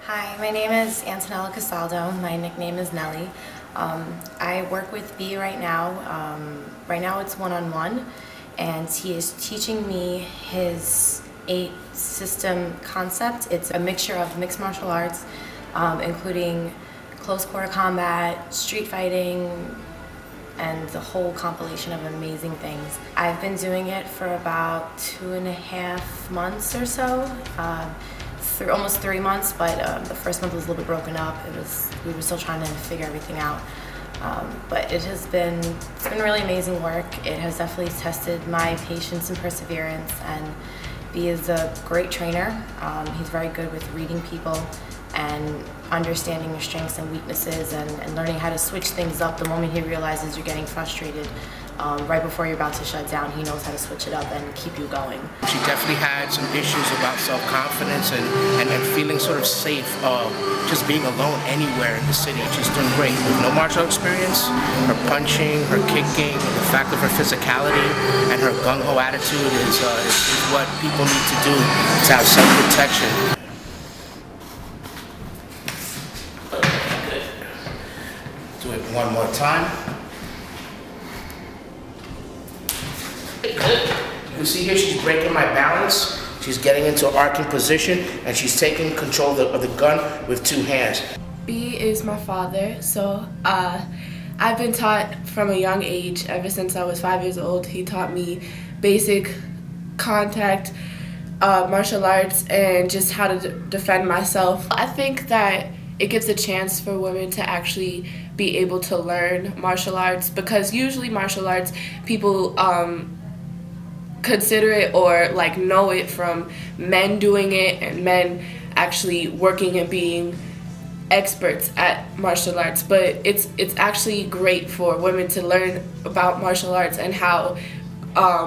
Hi, my name is Antonella Casaldo. My nickname is Nelly. I work with B right now. Right now it's one-on-one, and he is teaching me his 8-system concept. It's a mixture of mixed martial arts, including close quarter combat, street fighting, and the whole compilation of amazing things. I've been doing it for about 2.5 months or so. Almost 3 months, but the first month was a little bit broken up. We were still trying to figure everything out. But it's been really amazing work. It has definitely tested my patience and perseverance, and B is a great trainer. He's very good with reading people and understanding your strengths and weaknesses, and learning how to switch things up the moment he realizes you're getting frustrated. Right before you're about to shut down, he knows how to switch it up and keep you going. She definitely had some issues about self-confidence and feeling sort of safe just being alone anywhere in the city. She's doing great. With no martial experience, her punching, her kicking, the fact of her physicality and her gung-ho attitude is what people need to do to have self-protection. Do it one more time. You see here, she's breaking my balance. She's getting into an arcing position, and she's taking control of the gun with 2 hands. B is my father, so I've been taught from a young age, ever since I was 5 years old. He taught me basic contact martial arts and just how to defend myself. I think that it gives a chance for women to actually be able to learn martial arts, because usually martial arts, people consider it or like know it from men doing it, and men actually working and being experts at martial arts. But it's actually great for women to learn about martial arts and how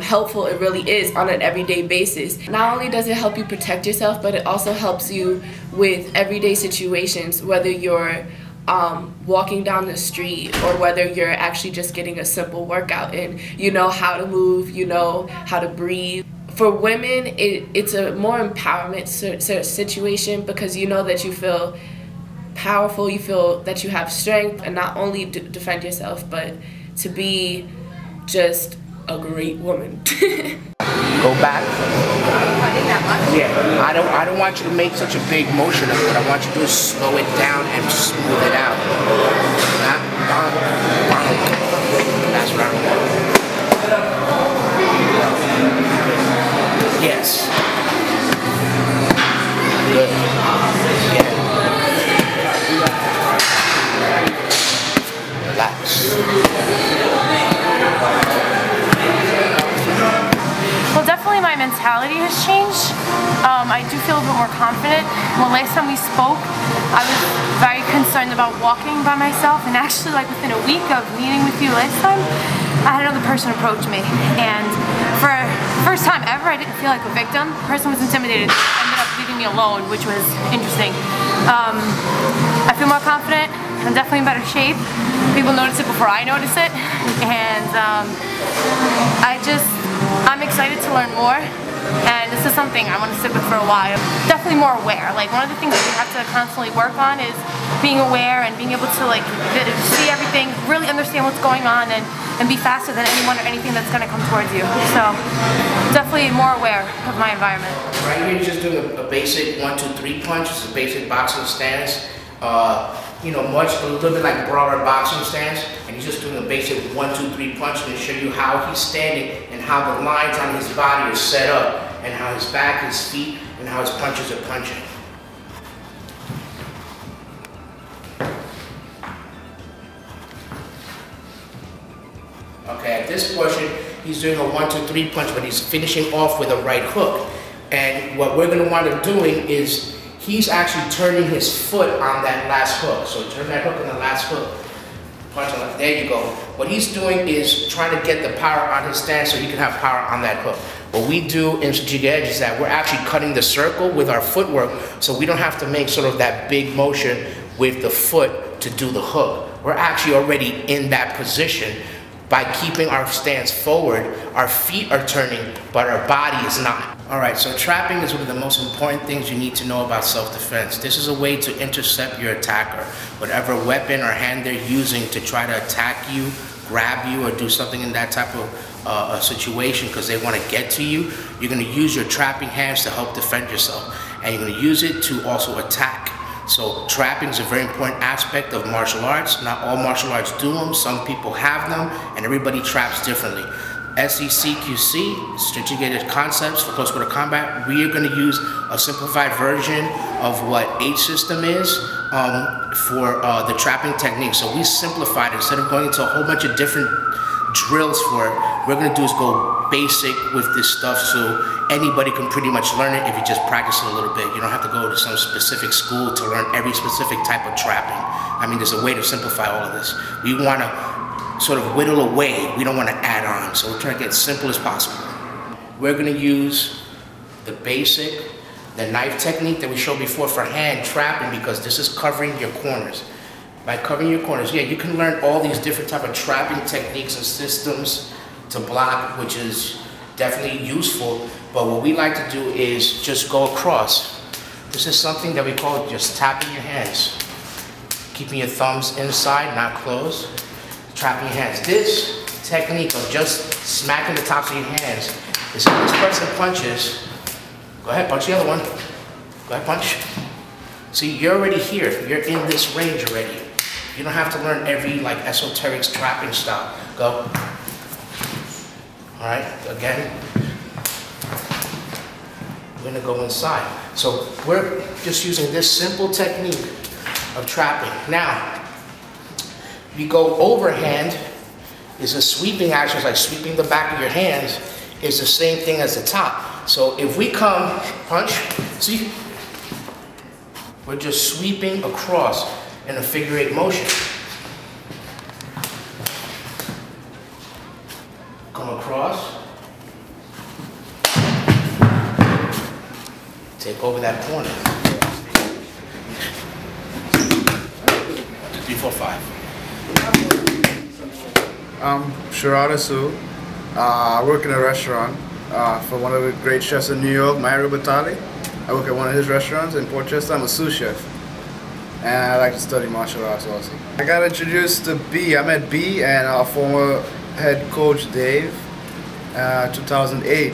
helpful it really is on an everyday basis. Not only does it help you protect yourself, but it also helps you with everyday situations, whether you're walking down the street or whether you're actually just getting a simple workout, and you know how to move, you know how to breathe. For women, it's a more empowerment situation, because you know that you feel powerful, you feel that you have strength, and not only defend yourself, but to be just a great woman. Go back. Yeah, I don't want you to make such a big motion of it. What I want you to do is slow it down and smooth it out. That's right. Yes. Good. Yeah. Relax. Well, definitely my mentality has changed. I do feel a bit more confident. Well, last time we spoke, I was very concerned about walking by myself, and actually, like within a week of meeting with you last time, I had another person approach me, and for the first time ever, I didn't feel like a victim. The person was intimidated, ended up leaving me alone, which was interesting. I feel more confident. I'm definitely in better shape. People notice it before I notice it, and I'm excited to learn more, and this is something I want to stick with for a while. Definitely more aware. Like, one of the things that we have to constantly work on is being aware and being able to see everything, really understand what's going on, and be faster than anyone or anything that's going to come towards you. So definitely more aware of my environment. Right here, you're just doing a basic 1-2-3 punch. It's a basic boxing stance. You know, a little bit like brawler boxing stance, and he's just doing a basic 1-2-3 punch to show you how he's standing and how the lines on his body are set up, and how his back, his feet, and how his punches are punching. Okay, at this portion, he's doing a 1-2-3 punch, but he's finishing off with a right hook. And what we're going to wind up doing is he's actually turning his foot on that last hook. So turn that hook on the last hook. Punch on it. There you go. What he's doing is trying to get the power on his stance so he can have power on that hook. What we do in Strategic Edge is that we're actually cutting the circle with our footwork, so we don't have to make sort of that big motion with the foot to do the hook. We're actually already in that position, by keeping our stance forward. Our feet are turning, but our body is not. All right, so trapping is one of the most important things you need to know about self-defense. This is a way to intercept your attacker. Whatever weapon or hand they're using to try to attack you, grab you, or do something in that type of a situation because they want to get to you, you're going to use your trapping hands to help defend yourself. And you're going to use it to also attack. So trapping is a very important aspect of martial arts. Not all martial arts do them. Some people have them, and everybody traps differently. SECQC, Strategic.Edge.Concepts for close quarter combat, we are going to use a simplified version of what H system is for the trapping technique. So we simplified it. Instead of going into a whole bunch of different drills for it, we're going to do is go basic with this stuff so anybody can pretty much learn it if you just practice it a little bit. You don't have to go to some specific school to learn every specific type of trapping. I mean, there's a way to simplify all of this. We want to sort of whittle away. We don't want to add on. So we're trying to get as simple as possible. We're going to use the basic, the knife technique that we showed before for hand trapping because this is covering your corners. By covering your corners, yeah, you can learn all these different type of trapping techniques and systems to block, which is definitely useful. But what we like to do is just go across. This is something that we call just tapping your hands. Keeping your thumbs inside, not closed. Trapping your hands. This technique of just smacking the tops of your hands is when this person punches. Go ahead, punch the other one. Go ahead, punch. See, you're already here. You're in this range already. You don't have to learn every like esoteric trapping style. Go. All right, again. We're gonna go inside. So we're just using this simple technique of trapping. Now, we go overhand is a sweeping action, it's like sweeping the back of your hands is the same thing as the top. So if we come, punch, see, we're just sweeping across in a figure 8 motion. Come across. Take over that corner. 2, 3, 4, 5. I'm Sharada Su. I work in a restaurant for one of the great chefs in New York, Mario Batali. I work at one of his restaurants in Port Chester. I'm a sous chef. And I like to study martial arts also. I got introduced to B. I met B and our former head coach Dave 2008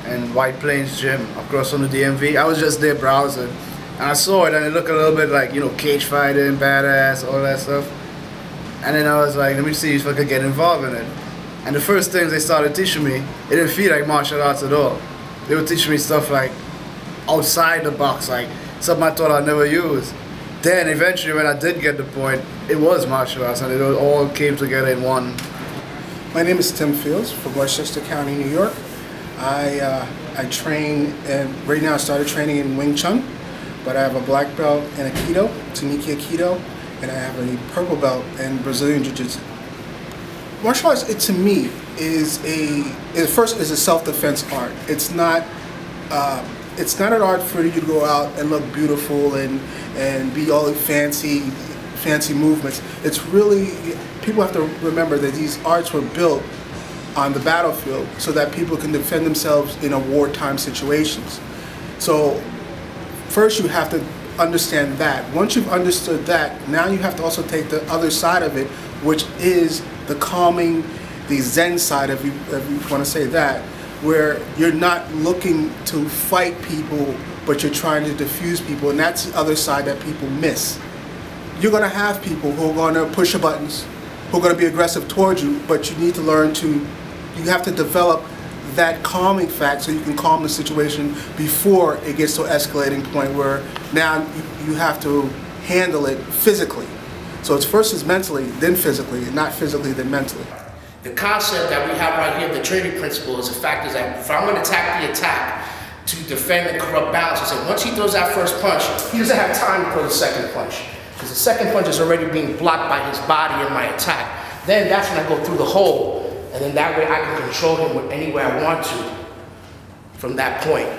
in White Plains Gym across from the DMV. I was just there browsing and I saw it and it looked a little bit like, you know, cage fighting, badass, all that stuff. And then I was like, let me see if I could get involved in it. And the first things they started teaching me, it didn't feel like martial arts at all. They were teaching me stuff like outside the box, like something I thought I'd never use. Then eventually when I did get the point, it was martial arts and it all came together in one. My name is Tim Fields from Westchester County, New York. I train, and right now I started training in Wing Chun, but I have a black belt in Aikido, Taniki Aikido, and I have a purple belt in Brazilian Jiu-Jitsu. Martial arts, to me, is a self-defense art. It's not an art for you to go out and look beautiful and be all fancy movements. It's really, people have to remember that these arts were built on the battlefield so that people can defend themselves in a wartime situations. So first you have to understand that. Once you've understood that, now you have to also take the other side of it, which is the calming, the Zen side, if you want to say that, where you're not looking to fight people, but you're trying to diffuse people, and that's the other side that people miss. You're going to have people who are going to push your buttons, who are going to be aggressive towards you, but you need to learn to, you have to develop that calming fact so you can calm the situation before it gets to an escalating point where now you have to handle it physically. So it's first is mentally, then physically, and not physically, then mentally. The concept that we have right here, the Trinity principle, is the fact is that if I'm going to attack the attack to defend the corrupt balance, so once he throws that first punch, he doesn't have time to throw the second punch. Because the second punch is already being blocked by his body in my attack. Then that's when I go through the hole, and then that way I can control him any way I want to from that point.